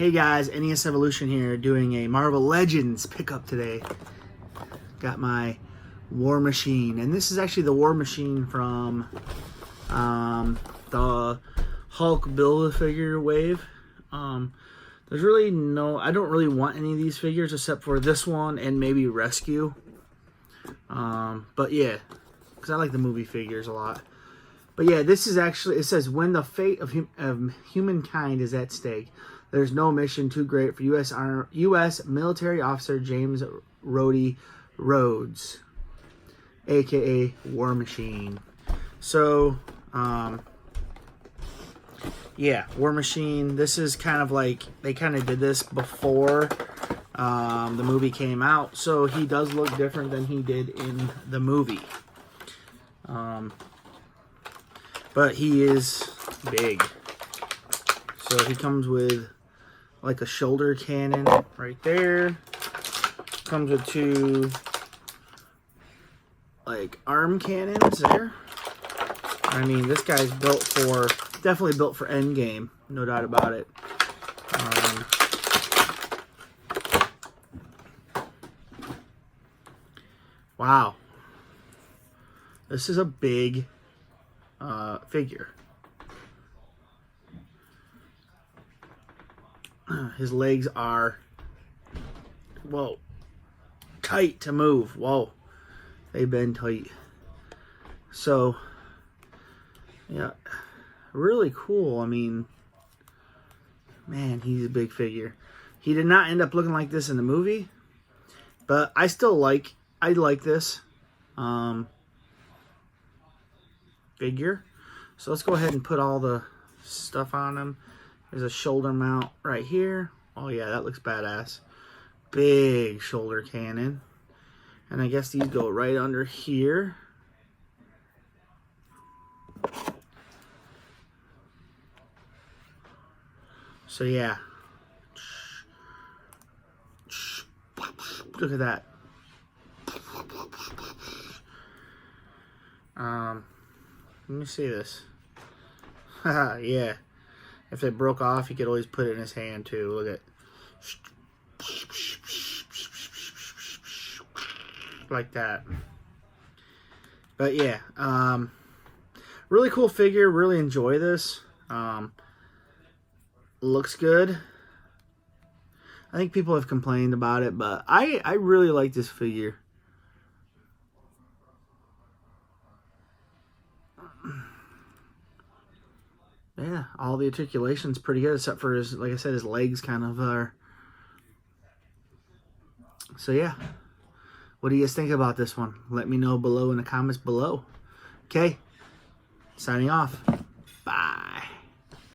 Hey guys, NES Evolution here, doing a Marvel Legends pickup today. Got my War Machine, and this is actually the War Machine from the Hulk Build-A-Figure wave. There's really no, I don't really want any of these figures except for this one and maybe Rescue. But yeah, because I like the movie figures a lot. But yeah, this is actually, it says, when the fate of humankind is at stake, there's no mission too great for U.S. military officer James Rhodey Rhodes, a.k.a. War Machine. So, yeah, War Machine. This is kind of like, they kind of did this before the movie came out. So he does look different than he did in the movie. But he is big. So he comes with like a shoulder cannon right there. Comes with two like arm cannons there. I mean, this guy's built for, definitely built for Endgame, no doubt about it. Wow. This is a big figure. His legs are, whoa, tight to move. Whoa, they've been tight. So, yeah, really cool. I mean, man, he's a big figure. He did not end up looking like this in the movie, but I like this figure. So let's go ahead and put all the stuff on him. There's a shoulder mount right here. Oh yeah, that looks badass. Big shoulder cannon. And I guess these go right under here. So yeah. Look at that. Let me see this. Haha, yeah. If it broke off, he could always put it in his hand too. Look at, like that. But yeah, really cool figure. Really enjoy this. Looks good. I think people have complained about it, but I really like this figure. Yeah, all the articulation's pretty good, except for his, like I said, his legs kind of are. So yeah, what do you guys think about this one? Let me know below in the comments below. Okay, signing off.